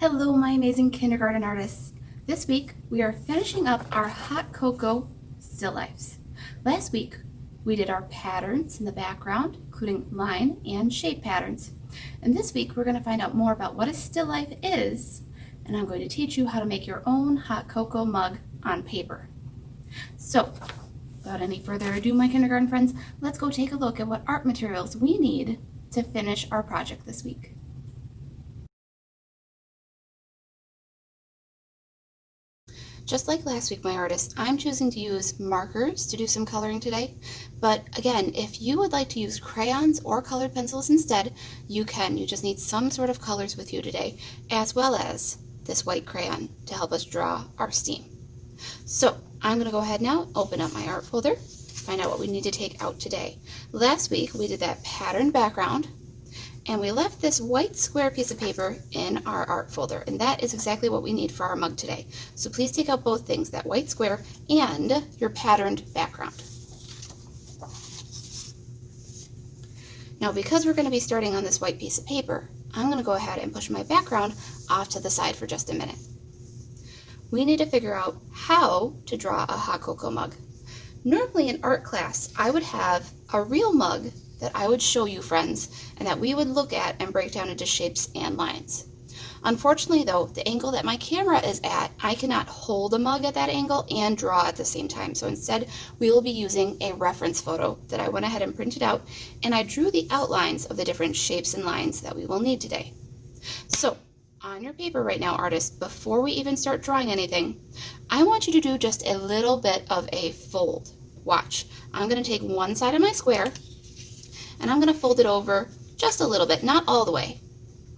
Hello, my amazing kindergarten artists. This week, we are finishing up our hot cocoa still lifes. Last week, we did our patterns in the background, including line and shape patterns. And this week, we're going to find out more about what a still life is, and I'm going to teach you how to make your own hot cocoa mug on paper. So, without any further ado, my kindergarten friends, let's go take a look at what art materials we need to finish our project this week. Just like last week, my artists, I'm choosing to use markers to do some coloring today. But again, if you would like to use crayons or colored pencils instead, you can. You just need some sort of colors with you today, as well as this white crayon to help us draw our steam. So I'm going to go ahead now, open up my art folder, find out what we need to take out today. Last week, we did that pattern background, and we left this white square piece of paper in our art folder, and that is exactly what we need for our mug today. So please take out both things, that white square and your patterned background. Now, because we're going to be starting on this white piece of paper, I'm going to go ahead and push my background off to the side for just a minute. We need to figure out how to draw a hot cocoa mug. Normally in art class, I would have a real mug that I would show you, friends, and that we would look at and break down into shapes and lines. Unfortunately though, the angle that my camera is at, I cannot hold a mug at that angle and draw at the same time. So instead, we will be using a reference photo that I went ahead and printed out, and I drew the outlines of the different shapes and lines that we will need today. So on your paper right now, artists, before we even start drawing anything, I want you to do just a little bit of a fold. Watch, I'm going to take one side of my square, and I'm going to fold it over just a little bit, not all the way.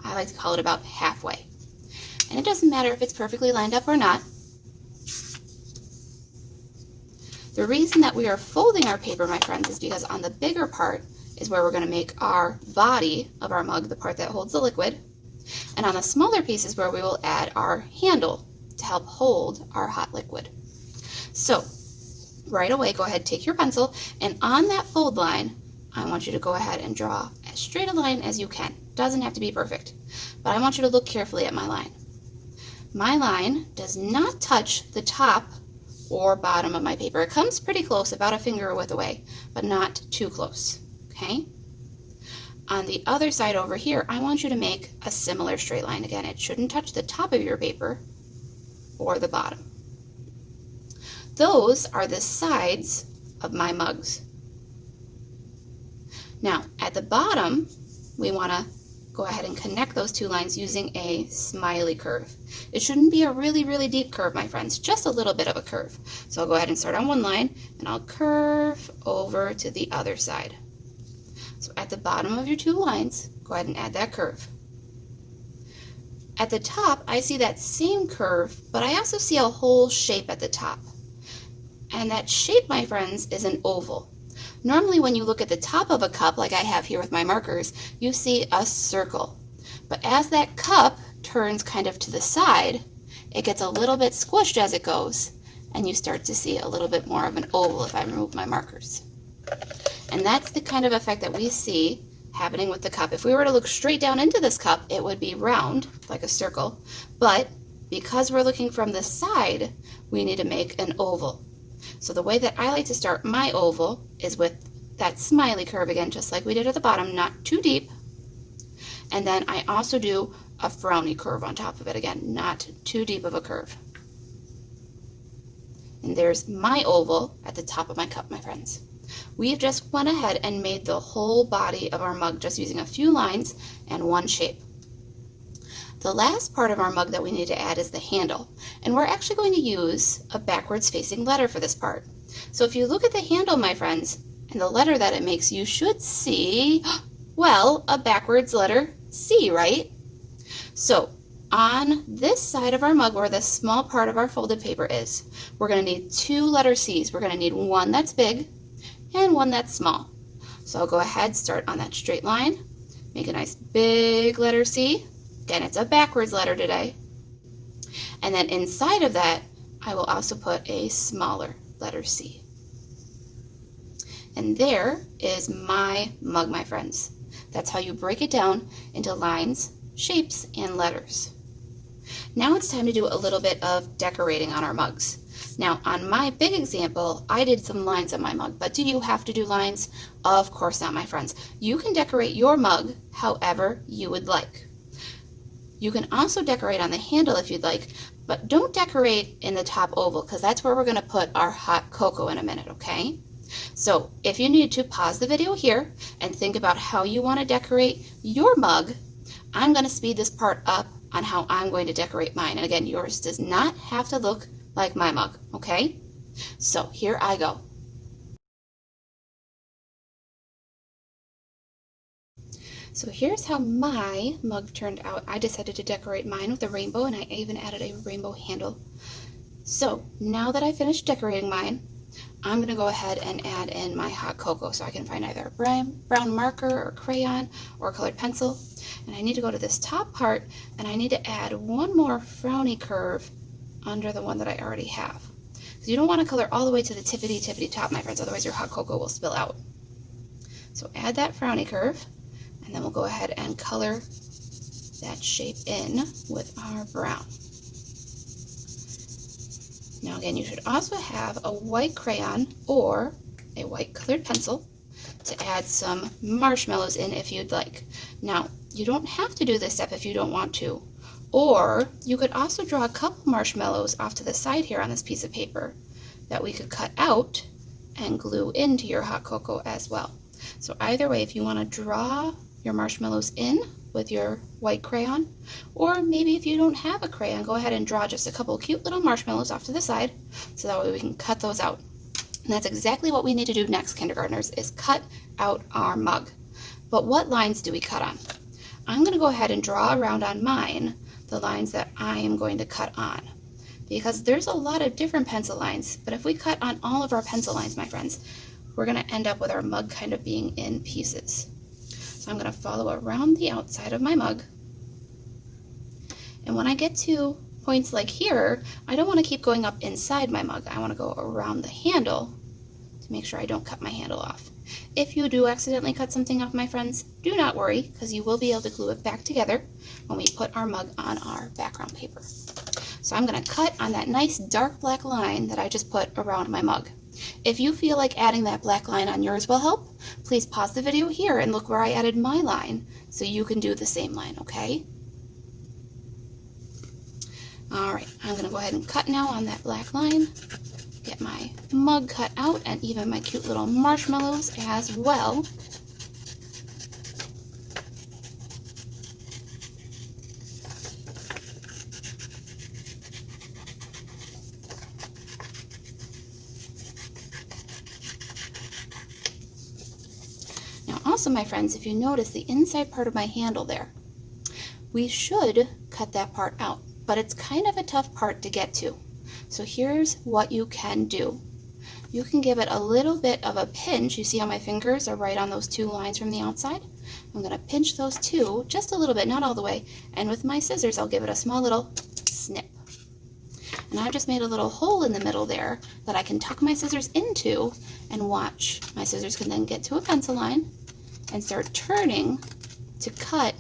I like to call it about halfway. And it doesn't matter if it's perfectly lined up or not. The reason that we are folding our paper, my friends, is because on the bigger part is where we're going to make our body of our mug, the part that holds the liquid. And on the smaller piece is where we will add our handle to help hold our hot liquid. So right away, go ahead, take your pencil, and on that fold line, I want you to go ahead and draw as straight a line as you can. Doesn't have to be perfect, but I want you to look carefully at my line. My line does not touch the top or bottom of my paper. It comes pretty close, about a finger width away, but not too close, okay? On the other side over here, I want you to make a similar straight line. Again, it shouldn't touch the top of your paper or the bottom. Those are the sides of my mugs. Now, at the bottom, we want to go ahead and connect those two lines using a smiley curve. It shouldn't be a really, really deep curve, my friends, just a little bit of a curve. So I'll go ahead and start on one line, and I'll curve over to the other side. So at the bottom of your two lines, go ahead and add that curve. At the top, I see that same curve, but I also see a whole shape at the top. And that shape, my friends, is an oval. Normally when you look at the top of a cup, like I have here with my markers, you see a circle. But as that cup turns kind of to the side, it gets a little bit squished as it goes, and you start to see a little bit more of an oval if I remove my markers. And that's the kind of effect that we see happening with the cup. If we were to look straight down into this cup, it would be round, like a circle. But because we're looking from the side, we need to make an oval. So the way that I like to start my oval is with that smiley curve again, just like we did at the bottom, not too deep. And then I also do a frowny curve on top of it again, not too deep of a curve. And there's my oval at the top of my cup, my friends. We've just went ahead and made the whole body of our mug just using a few lines and one shape. The last part of our mug that we need to add is the handle, and we're actually going to use a backwards facing letter for this part. So if you look at the handle, my friends, and the letter that it makes, you should see, well, a backwards letter C, right? So on this side of our mug, where the small part of our folded paper is, we're going to need two letter C's. We're going to need one that's big and one that's small. So I'll go ahead, start on that straight line, make a nice big letter C. Again, it's a backwards letter today. And then inside of that, I will also put a smaller letter C. And there is my mug, my friends. That's how you break it down into lines, shapes, and letters. Now it's time to do a little bit of decorating on our mugs. Now on my big example, I did some lines on my mug, but do you have to do lines? Of course not, my friends. You can decorate your mug however you would like. You can also decorate on the handle if you'd like, but don't decorate in the top oval because that's where we're going to put our hot cocoa in a minute, okay? So if you need to, pause the video here and think about how you want to decorate your mug. I'm going to speed this part up on how I'm going to decorate mine. And again, yours does not have to look like my mug, okay? So here I go. So here's how my mug turned out. I decided to decorate mine with a rainbow, and I even added a rainbow handle. So now that I finished decorating mine, I'm going to go ahead and add in my hot cocoa. So I can find either a brown marker or crayon or colored pencil. And I need to go to this top part, and I need to add one more frowny curve under the one that I already have. So you don't want to color all the way to the tippity top, my friends, otherwise your hot cocoa will spill out. So add that frowny curve, and then we'll go ahead and color that shape in with our brown. Now again, you should also have a white crayon or a white colored pencil to add some marshmallows in if you'd like. Now, you don't have to do this step if you don't want to, or you could also draw a couple marshmallows off to the side here on this piece of paper that we could cut out and glue into your hot cocoa as well. So either way, if you want to draw your marshmallows in with your white crayon, or maybe if you don't have a crayon, go ahead and draw just a couple cute little marshmallows off to the side so that way we can cut those out. And that's exactly what we need to do next, kindergartners, is cut out our mug. But what lines do we cut on? I'm going to go ahead and draw around on mine the lines that I am going to cut on, because there's a lot of different pencil lines, but if we cut on all of our pencil lines, my friends, we're going to end up with our mug kind of being in pieces. So I'm going to follow around the outside of my mug, and when I get to points like here, I don't want to keep going up inside my mug. I want to go around the handle to make sure I don't cut my handle off. If you do accidentally cut something off, my friends, do not worry, because you will be able to glue it back together when we put our mug on our background paper. So I'm going to cut on that nice dark black line that I just put around my mug. If you feel like adding that black line on yours will help, please pause the video here and look where I added my line so you can do the same line, okay? Alright, I'm going to go ahead and cut now on that black line. Get my mug cut out and even my cute little marshmallows as well. Now also, my friends, if you notice the inside part of my handle there, we should cut that part out, but it's kind of a tough part to get to. So here's what you can do. You can give it a little bit of a pinch. You see how my fingers are right on those two lines from the outside? I'm going to pinch those two just a little bit, not all the way, and with my scissors I'll give it a small little snip. And I've just made a little hole in the middle there that I can tuck my scissors into and watch. My scissors can then get to a pencil line and start turning to cut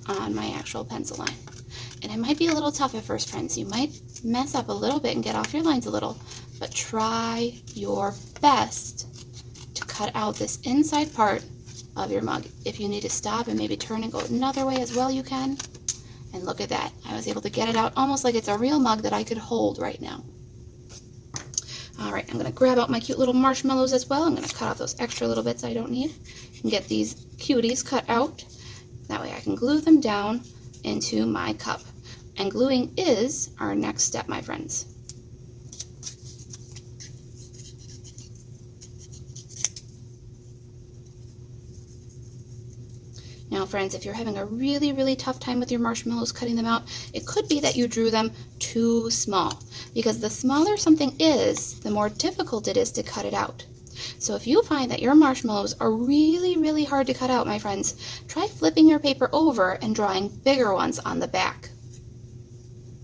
on my actual pencil line. And it might be a little tough at first, friends. You might mess up a little bit and get off your lines a little, but try your best to cut out this inside part of your mug. If you need to stop and maybe turn and go another way as well, you can. And look at that. I was able to get it out almost like it's a real mug that I could hold right now. Alright, I'm going to grab out my cute little marshmallows as well. I'm going to cut off those extra little bits I don't need and get these cuties cut out. That way I can glue them down into my cup. And gluing is our next step, my friends. Now, friends, if you're having a really tough time with your marshmallows cutting them out, it could be that you drew them too small, because the smaller something is, the more difficult it is to cut it out. So if you find that your marshmallows are really hard to cut out, my friends, try flipping your paper over and drawing bigger ones on the back.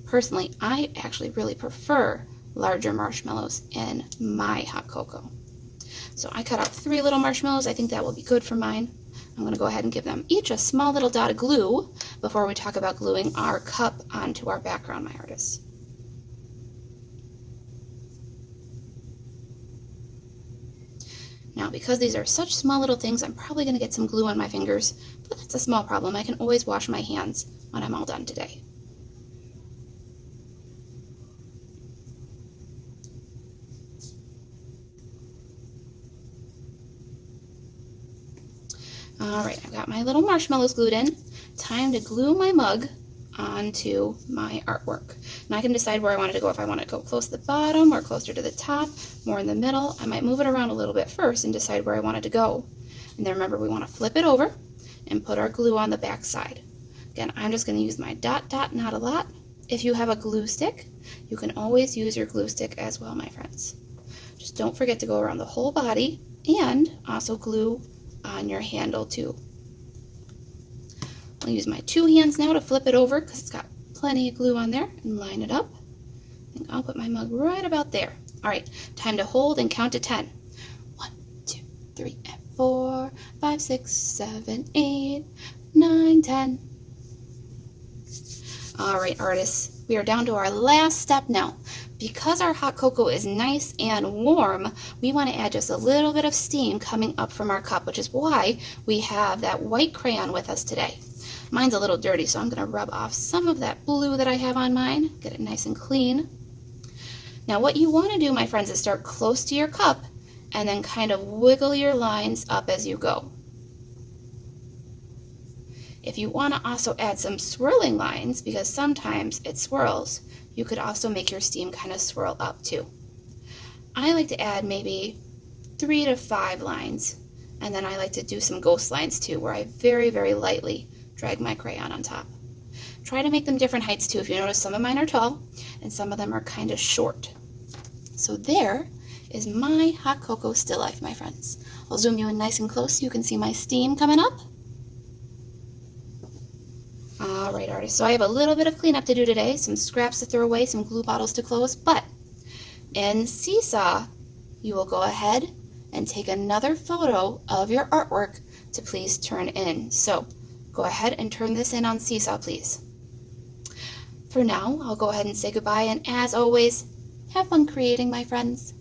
Personally, I actually really prefer larger marshmallows in my hot cocoa. So I cut out 3 little marshmallows. I think that will be good for mine. I'm going to go ahead and give them each a small little dot of glue, before we talk about gluing our cup onto our background, my artists. Now, because these are such small little things, I'm probably going to get some glue on my fingers, but that's a small problem. I can always wash my hands when I'm all done today. All right, I've got my little marshmallows glued in. Time to glue my mug onto my artwork. Now I can decide where I want it to go. If I want it to go close to the bottom or closer to the top, more in the middle. I might move it around a little bit first and decide where I want it to go. And then remember, we want to flip it over and put our glue on the back side. Again, I'm just going to use my dot, not a lot. If you have a glue stick, you can always use your glue stick as well, my friends. Just don't forget to go around the whole body and also glue on your handle too. I'll use my two hands now to flip it over because it's got plenty of glue on there and line it up. And I'll put my mug right about there. All right, time to hold and count to 10. 1, 2, 3, and 4, 5, 6, 7, 8, 9, 10. All right, artists, we are down to our last step now. Because our hot cocoa is nice and warm, we want to add just a little bit of steam coming up from our cup, which is why we have that white crayon with us today. Mine's a little dirty, so I'm going to rub off some of that blue that I have on mine, get it nice and clean. Now what you want to do, my friends, is start close to your cup and then kind of wiggle your lines up as you go. If you want to also add some swirling lines, because sometimes it swirls, you could also make your steam kind of swirl up too. I like to add maybe 3 to 5 lines, and then I like to do some ghost lines too, where I very, very lightly drag my crayon on top. Try to make them different heights too. If you notice, some of mine are tall and some of them are kind of short. So there is my hot cocoa still life, my friends. I'll zoom you in nice and close so you can see my steam coming up. All right, artists, so I have a little bit of cleanup to do today, some scraps to throw away, some glue bottles to close, but in SeeSaw, you will go ahead and take another photo of your artwork to please turn in. So go ahead and turn this in on SeeSaw, please. For now, I'll go ahead and say goodbye, and as always, have fun creating, my friends.